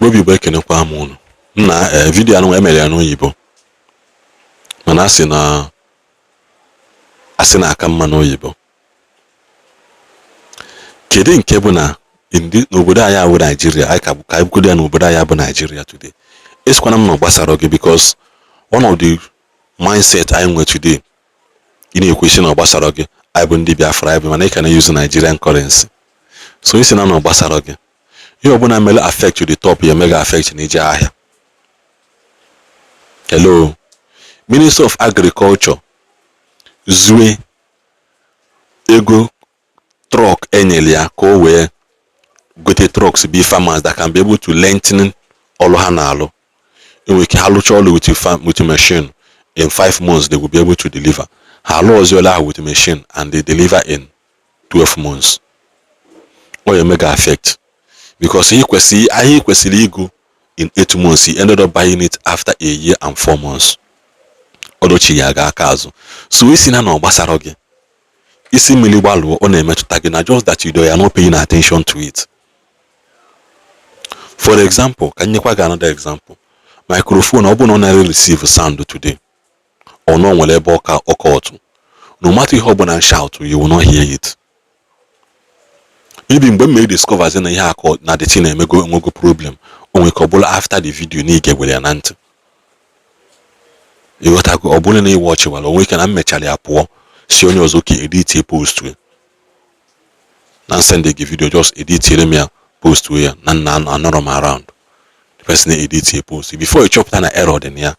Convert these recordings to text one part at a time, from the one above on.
Obi bụ ekenekwa m unu na vidiyo anụ emere ya n'oyibo mana asị na aka mma n'oyibo. Kedu nke bụ na n'obodo anyị bụ Nigeria, anyị ka bugodo ya n'obodo anyị bụ Nigeria today. Esikwana m na gbasara gị because one of the mindset anyị nwere today ị na-ekwesị na gbasara gị anyị bụ ndị Biafra, anyị bụ mana ị ka na-use Nigerian currency. So isi na gbasara gị ihe ọbụla mere affect to the top ya mega affect n'ije ahịa. Hello, Minister of Agriculture zue ego truck enyere ya ka o wee gote trucks be farmers that can be able to lengthen ọlụ ha na-alụ. Enwere ike ha lụcha ọlụ with machine in 5 months they will be able to deliver. Ha alụ ọzọ ha with machine and they deliver in 12 months. Ọ ya mega affect because anyị kwesịrị igu in 8 months. He ended up buying it after a year and 4 months. Odochi ya ga aka azụ. So isi na gbasara gị isi mmiri gbalụọ ọ na-emetụta gị na just that you are not paying attention to it. For example, ka nyekwa gị another example. Microphone ọ bụ na ọ na-receive sound today ọ nọ nwere ebe ọka otu, no matter ihe ọ bụ na shout, you will not hear it. Maybe mgbe m discover na ihe akọ na the thing enwego problem o nwere ka ọ bụla after the video na ige gwere ya na ntị. Ịghọtago ọ bụla na watch wala onwe ka na mmechara ya pụọ si onye ọzọ ka edit post na send the video just edit ya post ya na anọrọ m around the person edit a post before you chọpụta na error dị ya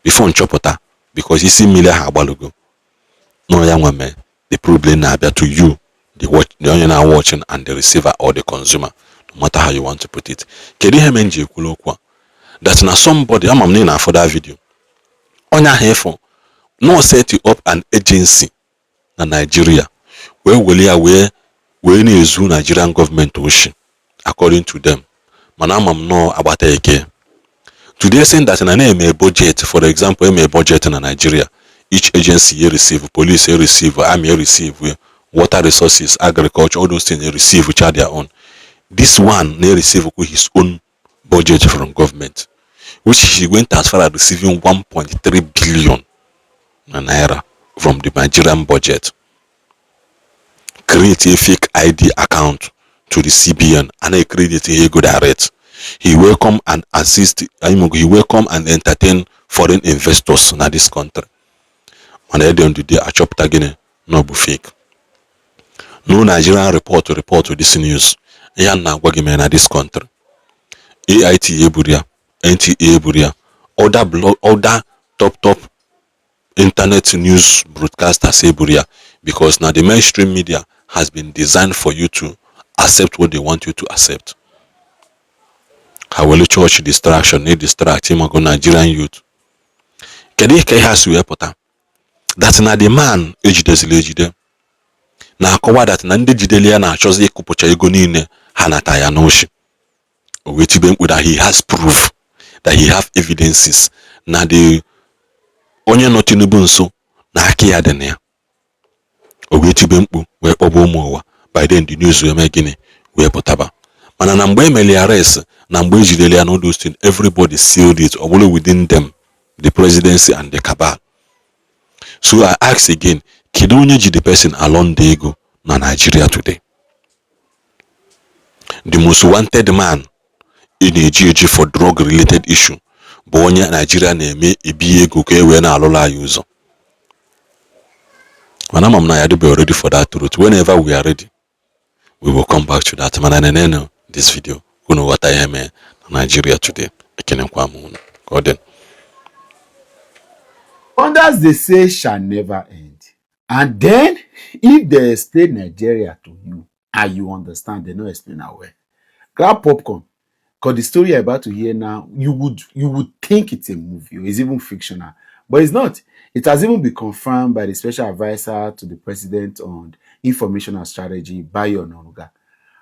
before nchọpụta because isi mmiri ha agbalụgo no ya nwe the problem na-abịa to you the onye na watching and the receiver or the consumer, no matter how you want to put it. Kedu ihe men ji ekwulu okwu that na somebody ama m na for that video onye ahụ efo no set up an agency na Nigeria wee na-ezu Nigerian government oshi according to them. Mana ama m no agbata eke today saying that na eme budget. For example, eme budget na Nigeria, each agency receive, police receive, army receive, water resources, agriculture, all those things receive which are their own. This one they receive his own budget from government, which he went as far as receiving 1.3 billion naira from the Nigerian budget. Create a fake ID account to the CBN and a credit he go direct. He welcome and assist. He welcome and entertain foreign investors in this country. And at the end of the day, a chop tagane no be fake. No Nigerian report to this news. Yan na gwagime na this country. AIT eburia, NTA eburia, other top internet news broadcasters eburia, because now the mainstream media has been designed for you to accept what they want you to accept. How will church distraction need distract him go Nigerian youth? Kedike has to put that na the man ejide na akọwa that na ndị jidelia na achọzi ịkụpụcha ego niile ha nata ya n'oshi. Owetibe mkpu that he has proof, that he have evidences na the onye nọ Tinubu nso na aka ya dị na ya. Owetibe mkpu wee kpọba ụmụ ụwa. By then the news wee mee gịnị wee pụtaba. Mana na mgbe emeli arrest na mgbe ejidelia na those things, everybody sealed it all within them, the presidency and the cabal. So I ask again, kedu onye ji the person along the ego na Nigeria today? The most wanted man in a GG for drug related issue bụ onye Nigeria na-eme ebi ego ka ewe na alụla ya ụzọ. Mana mam na ya be ready for that truth. Whenever we are ready, we will come back to that. Mana neneno this video kuno what I am in Nigeria today. Ekenenkwa mu Gordon. Wonders they say shall never end. And then, if they explain Nigeria to you and you understand, they don't explain how well. Grab popcorn, because the story you're about to hear now, you would think it's a movie or it's even fictional, but it's not. It has even been confirmed by the special advisor to the president on information and strategy, Bayo Onanuga,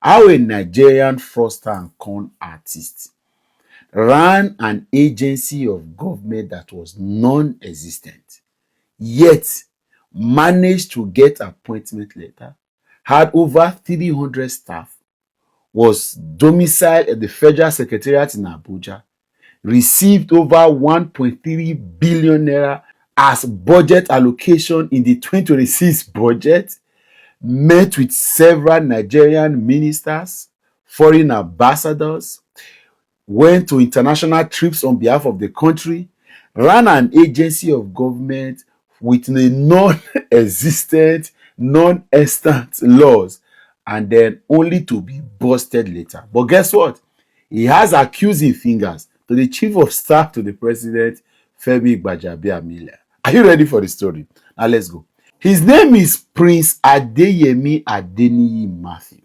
how a Nigerian fraudster and con artist ran an agency of government that was non-existent, yet managed to get appointment letter, had over 300 staff, was domiciled at the Federal Secretariat in Abuja, received over 1.3 billion naira as budget allocation in the 2026 budget, met with several Nigerian ministers, foreign ambassadors, went to international trips on behalf of the country, ran an agency of government with a non-existent, non-extant laws, and then only to be busted later. But guess what? He has accusing fingers to the chief of staff to the president, Femi Gbajabiamila. Are you ready for the story? Now let's go. His name is Prince Adeyemi Adeniyi Matthew.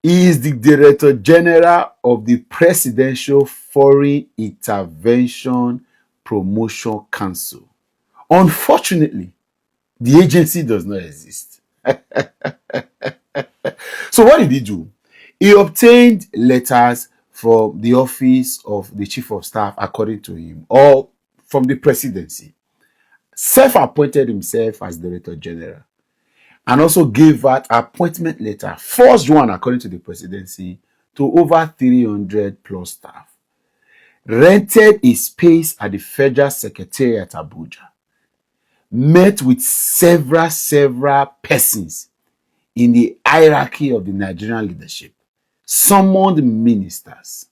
He is the Director General of the Presidential Foreign Intervention Promotion Council. Unfortunately, the agency does not exist. So what did he do? He obtained letters from the office of the chief of staff, according to him, or from the presidency, self-appointed himself as Director General, and also gave out appointment letter, forged one according to the presidency, to over 300 plus staff, rented a space at the Federal Secretariat at Abuja, met with several persons in the hierarchy of the Nigerian leadership, summoned ministers,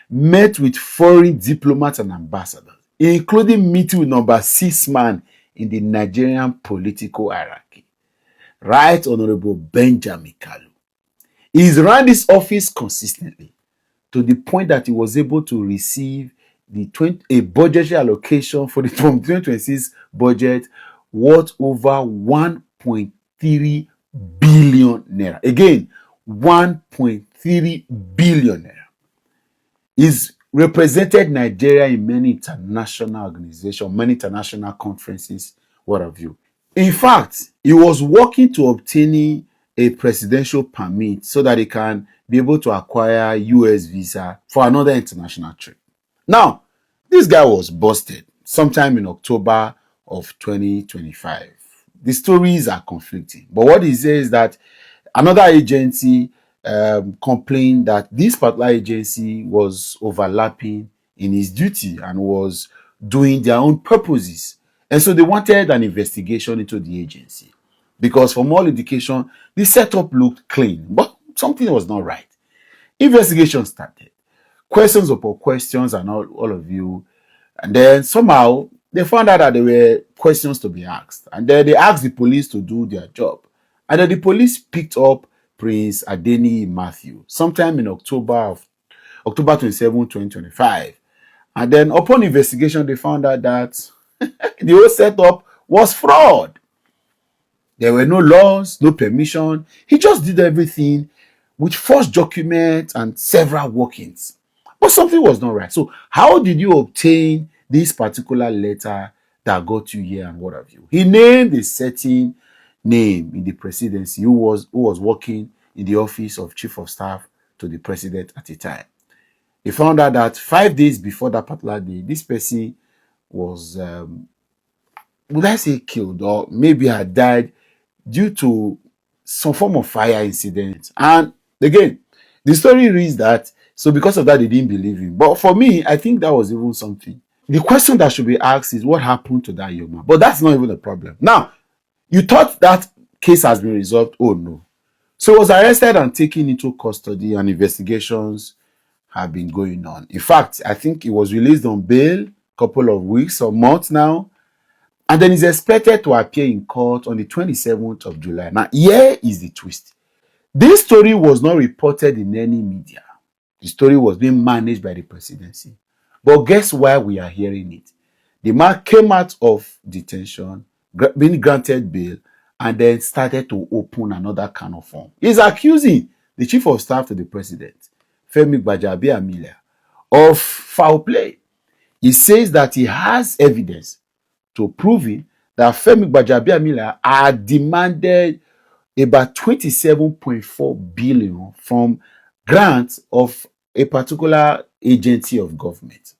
met with foreign diplomats and ambassadors, including meeting with number 6 man in the Nigerian political hierarchy, Right Honorable Benjamin Kalu. He's run this office consistently to the point that he was able to receive a budgetary allocation for the 2026 budget worth over 1.3 billion naira. Again, 1.3 billion naira. He's represented Nigeria in many international organizations, many international conferences, what have you. In fact, he was working to obtaining a presidential permit so that he can be able to acquire US visa for another international trip. Now, this guy was busted sometime in October of 2025. The stories are conflicting, but what he says is that another agency complained that this particular agency was overlapping in his duty and was doing their own purposes. And so they wanted an investigation into the agency because from all indication, the setup looked clean, but something was not right. Investigation started. Questions upon questions and all of you. And then somehow they found out that there were questions to be asked. And then they asked the police to do their job. And then the police picked up Prince Adeniyi Matthew sometime in October 27, 2025. And then upon investigation, they found out that the whole setup was fraud. There were no laws, no permission. He just did everything with forged documents and several workings. But something was not right. So how did you obtain this particular letter that got you here and what have you? He named a certain name in the presidency who was working in the office of chief of staff to the president at the time. He found out that 5 days before that particular day, this person was, would I say killed, or maybe had died due to some form of fire incident. And again, the story reads that, so because of that, they didn't believe him. But for me, I think that was even something. The question that should be asked is what happened to that young man? But that's not even a problem. Now, you thought that case has been resolved. Oh, no. So he was arrested and taken into custody, and investigations have been going on. In fact, I think he was released on bail a couple of weeks or months now. And then he's expected to appear in court on the 27th of July. Now, here is the twist. This story was not reported in any media. The story was being managed by the presidency. But guess why we are hearing it? The man came out of detention, being granted bail, and then started to open another can of worms. He's accusing the chief of staff to the president, Femi Gbajabiamila, of foul play. He says that he has evidence to proving that Femi Gbajabiamila had demanded about 27.4 billion from grants of a particular agency of government.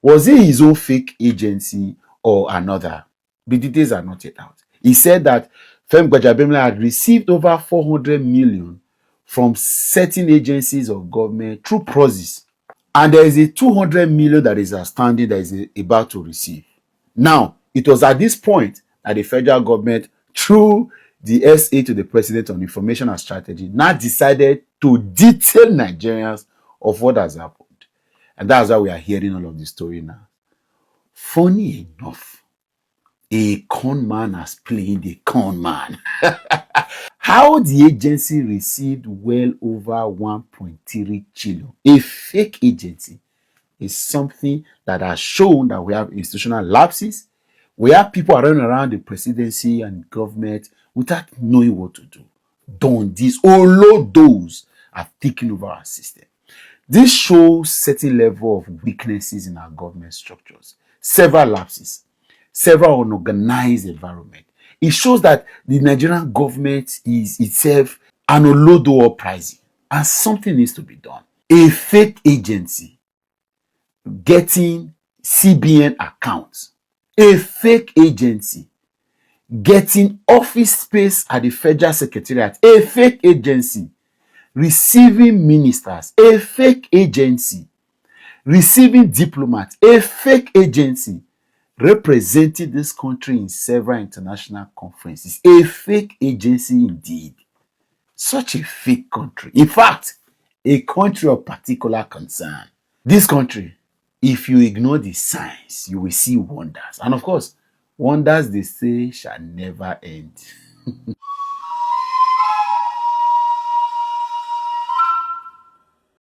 Was it his own fake agency or another? The details are not yet out. He said that Femi Gbajabiamila had received over 400 million from certain agencies of government through process. And there is a 200 million that is outstanding that is about to receive. Now, it was at this point that the federal government, through the SA to the President on Information and Strategy, now decided to detail Nigerians of what has happened. And that's why we are hearing all of the story now. Funny enough, a con man has played a con man. How the agency received well over 1.3 trillion, a fake agency, is something that has shown that we have institutional lapses. We have people running around the presidency and government without knowing what to do. Done this, although those have taken over our system. This shows certain level of weaknesses in our government structures, several lapses, several unorganized environment. It shows that the Nigerian government is itself an olodo uprising, and something needs to be done. A fake agency getting CBN accounts, a fake agency getting office space at the federal secretariat, a fake agency receiving ministers, a fake agency receiving diplomats, a fake agency representing this country in several international conferences, a fake agency indeed. Such a fake country. In fact, a country of particular concern. This country, if you ignore the signs, you will see wonders. And of course, wonders they say shall never end.